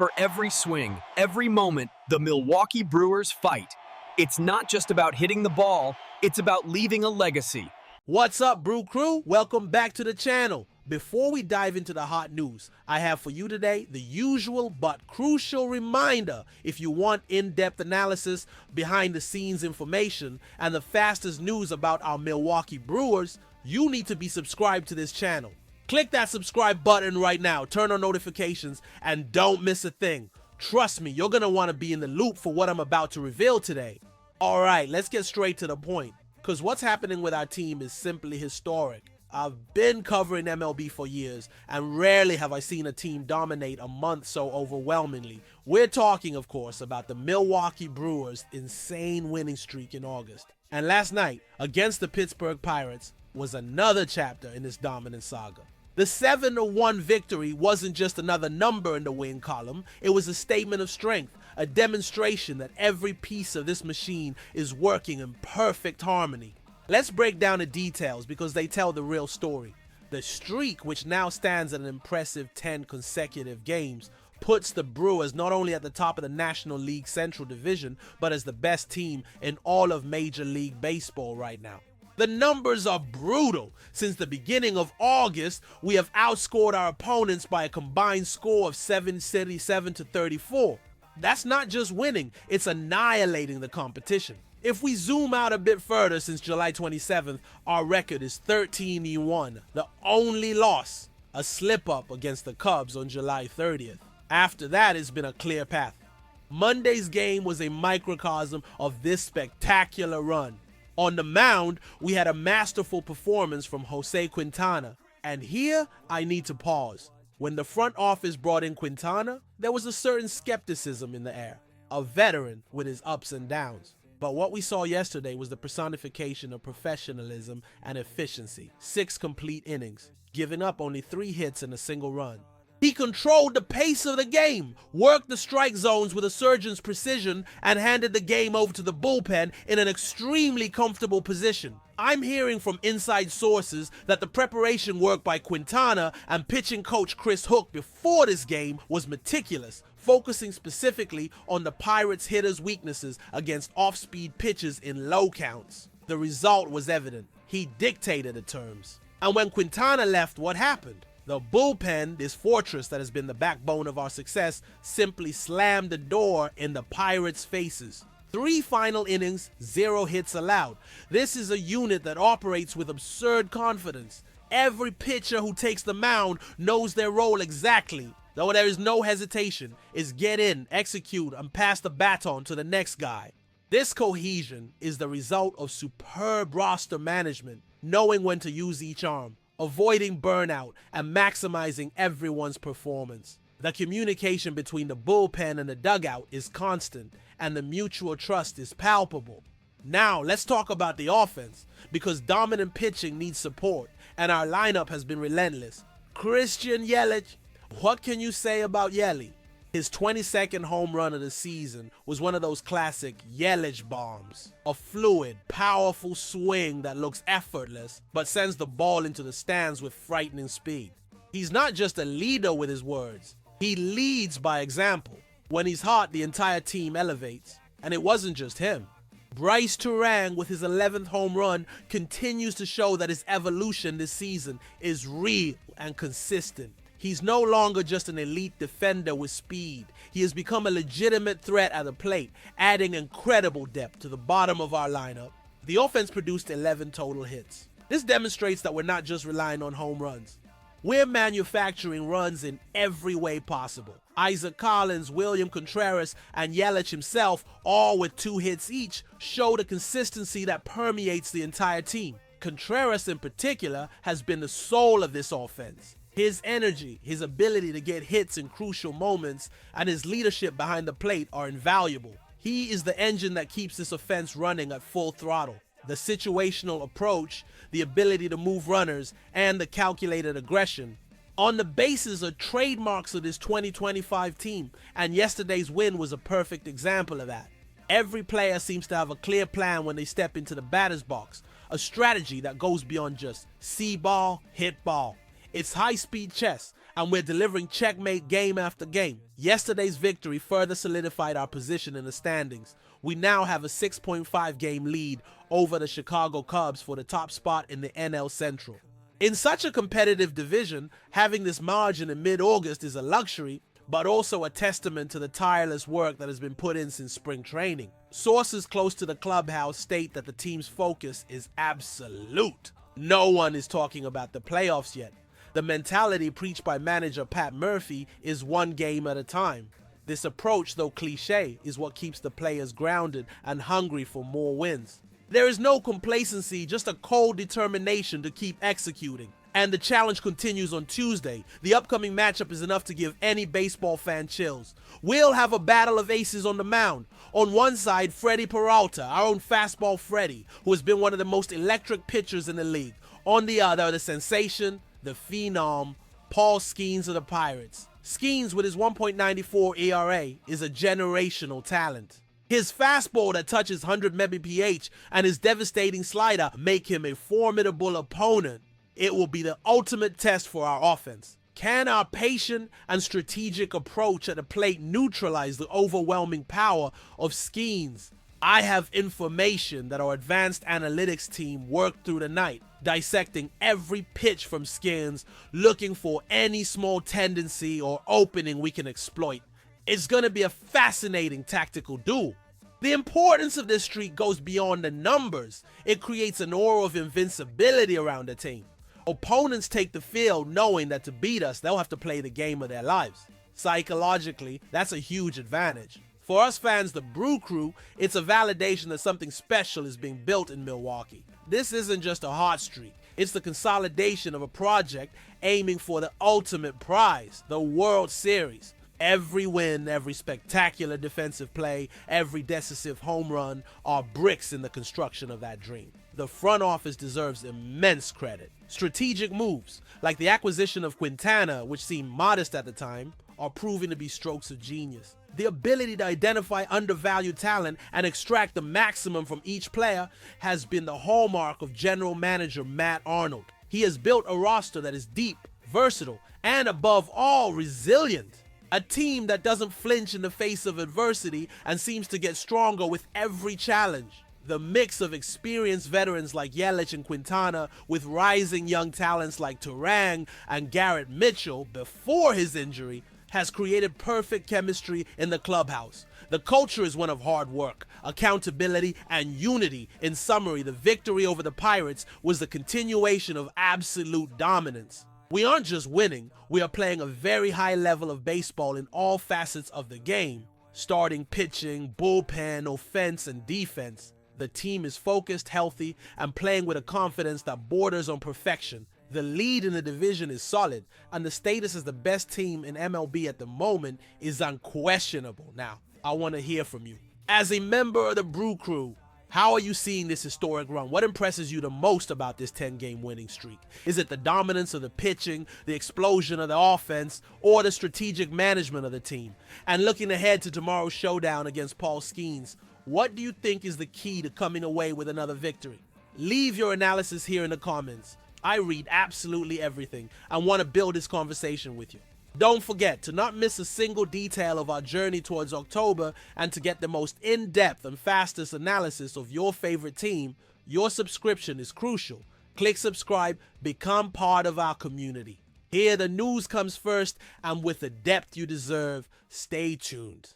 For every swing, every moment, the Milwaukee Brewers fight. It's not just about hitting the ball, it's about leaving a legacy. What's up, Brew Crew? Welcome back to the channel. Before we dive into the hot news, I have for you today the usual but crucial reminder. If you want in-depth analysis, behind-the-scenes information, and the fastest news about our Milwaukee Brewers, you need to be subscribed to this channel. Click that subscribe button right now, turn on notifications, and don't miss a thing. Trust me, you're going to want to be in the loop for what I'm about to reveal today. Alright, let's get straight to the point, because what's happening with our team is simply historic. I've been covering MLB for years, and rarely have I seen a team dominate a month so overwhelmingly. We're talking, of course, about the Milwaukee Brewers' insane winning streak in August. And last night, against the Pittsburgh Pirates, was another chapter in this dominant saga. The 7-1 victory wasn't just another number in the win column, it was a statement of strength, a demonstration that every piece of this machine is working in perfect harmony. Let's break down the details because they tell the real story. The streak, which now stands at an impressive 10 consecutive games, puts the Brewers not only at the top of the National League Central Division, but as the best team in all of Major League Baseball right now. The numbers are brutal. Since the beginning of August, we have outscored our opponents by a combined score of 77 to 34. That's not just winning, it's annihilating the competition. If we zoom out a bit further, since July 27th, our record is 13-1. The only loss, a slip-up against the Cubs on July 30th. After that, it's been a clear path. Monday's game was a microcosm of this spectacular run. On the mound, we had a masterful performance from Jose Quintana. And here, I need to pause. When the front office brought in Quintana, there was a certain skepticism in the air. A veteran with his ups and downs. But what we saw yesterday was the personification of professionalism and efficiency. 6 complete innings, giving up only 3 hits and a single run. He controlled the pace of the game, worked the strike zones with a surgeon's precision, and handed the game over to the bullpen in an extremely comfortable position. I'm hearing from inside sources that the preparation work by Quintana and pitching coach Chris Hook before this game was meticulous, focusing specifically on the Pirates' hitters' weaknesses against off-speed pitches in low counts. The result was evident. He dictated the terms. And when Quintana left, what happened? The bullpen, this fortress that has been the backbone of our success, simply slammed the door in the Pirates' faces. 3 final innings, 0 hits allowed. This is a unit that operates with absurd confidence. Every pitcher who takes the mound knows their role exactly. Though there is no hesitation, is get in, execute, and pass the baton to the next guy. This cohesion is the result of superb roster management, knowing when to use each arm, avoiding burnout, and maximizing everyone's performance. The communication between the bullpen and the dugout is constant, and the mutual trust is palpable. Now, let's talk about the offense, because dominant pitching needs support, and our lineup has been relentless. Christian Yelich. What can you say about Yelich? His 22nd home run of the season was one of those classic Yelich bombs. A fluid, powerful swing that looks effortless, but sends the ball into the stands with frightening speed. He's not just a leader with his words, he leads by example. When he's hot, the entire team elevates. And it wasn't just him. Bryce Turang, with his 11th home run, continues to show that his evolution this season is real and consistent. He's no longer just an elite defender with speed. He has become a legitimate threat at the plate, adding incredible depth to the bottom of our lineup. The offense produced 11 total hits. This demonstrates that we're not just relying on home runs. We're manufacturing runs in every way possible. Isaac Collins, William Contreras, and Yelich himself, all with 2 hits each, show the consistency that permeates the entire team. Contreras in particular has been the soul of this offense. His energy, his ability to get hits in crucial moments, and his leadership behind the plate are invaluable. He is the engine that keeps this offense running at full throttle. The situational approach, the ability to move runners, and the calculated aggression. On the bases are trademarks of this 2025 team, and yesterday's win was a perfect example of that. Every player seems to have a clear plan when they step into the batter's box, a strategy that goes beyond just see ball, hit ball. It's high-speed chess, and we're delivering checkmate game after game. Yesterday's victory further solidified our position in the standings. We now have a 6.5 game lead over the Chicago Cubs for the top spot in the NL Central. In such a competitive division, having this margin in mid-August is a luxury, but also a testament to the tireless work that has been put in since spring training. Sources close to the clubhouse state that the team's focus is absolute. No one is talking about the playoffs yet. The mentality preached by manager Pat Murphy is one game at a time. This approach, though cliche, is what keeps the players grounded and hungry for more wins. There is no complacency, just a cold determination to keep executing. And the challenge continues on Tuesday. The upcoming matchup is enough to give any baseball fan chills. We'll have a battle of aces on the mound. On one side, Freddie Peralta, our own fastball Freddie, who has been one of the most electric pitchers in the league. On the other, the sensation, the phenom, Paul Skeens of the Pirates. Skeens, with his 1.94 ERA, is a generational talent. His fastball that touches 100 mph and his devastating slider make him a formidable opponent. It will be the ultimate test for our offense. Can our patient and strategic approach at the plate neutralize the overwhelming power of Skeens? I have information that our advanced analytics team worked through the night, dissecting every pitch from Skeens, looking for any small tendency or opening we can exploit. It's going to be a fascinating tactical duel. The importance of this streak goes beyond the numbers. It creates an aura of invincibility around the team. Opponents take the field knowing that to beat us, they'll have to play the game of their lives. Psychologically, that's a huge advantage. For us fans, the Brew Crew, it's a validation that something special is being built in Milwaukee. This isn't just a hot streak. It's the consolidation of a project aiming for the ultimate prize, the World Series. Every win, every spectacular defensive play, every decisive home run are bricks in the construction of that dream. The front office deserves immense credit. Strategic moves, like the acquisition of Quintana, which seemed modest at the time, are proving to be strokes of genius. The ability to identify undervalued talent and extract the maximum from each player has been the hallmark of general manager Matt Arnold. He has built a roster that is deep, versatile, and above all, resilient. A team that doesn't flinch in the face of adversity and seems to get stronger with every challenge. The mix of experienced veterans like Yelich and Quintana with rising young talents like Turang and Garrett Mitchell before his injury has created perfect chemistry in the clubhouse. The culture is one of hard work, accountability, and unity. In summary, the victory over the Pirates was the continuation of absolute dominance. We aren't just winning, we are playing a very high level of baseball in all facets of the game. Starting pitching, bullpen, offense, and defense. The team is focused, healthy, and playing with a confidence that borders on perfection. The lead in the division is solid, and the status as the best team in MLB at the moment is unquestionable. Now, I want to hear from you. As a member of the Brew Crew, how are you seeing this historic run? What impresses you the most about this 10-game winning streak? Is it the dominance of the pitching, the explosion of the offense, or the strategic management of the team? And looking ahead to tomorrow's showdown against Paul Skeens, what do you think is the key to coming away with another victory? Leave your analysis here in the comments. I read absolutely everything and want to build this conversation with you. Don't forget to not miss a single detail of our journey towards October, and to get the most in-depth and fastest analysis of your favorite team, your subscription is crucial. Click subscribe, become part of our community. Here the news comes first, and with the depth you deserve, stay tuned.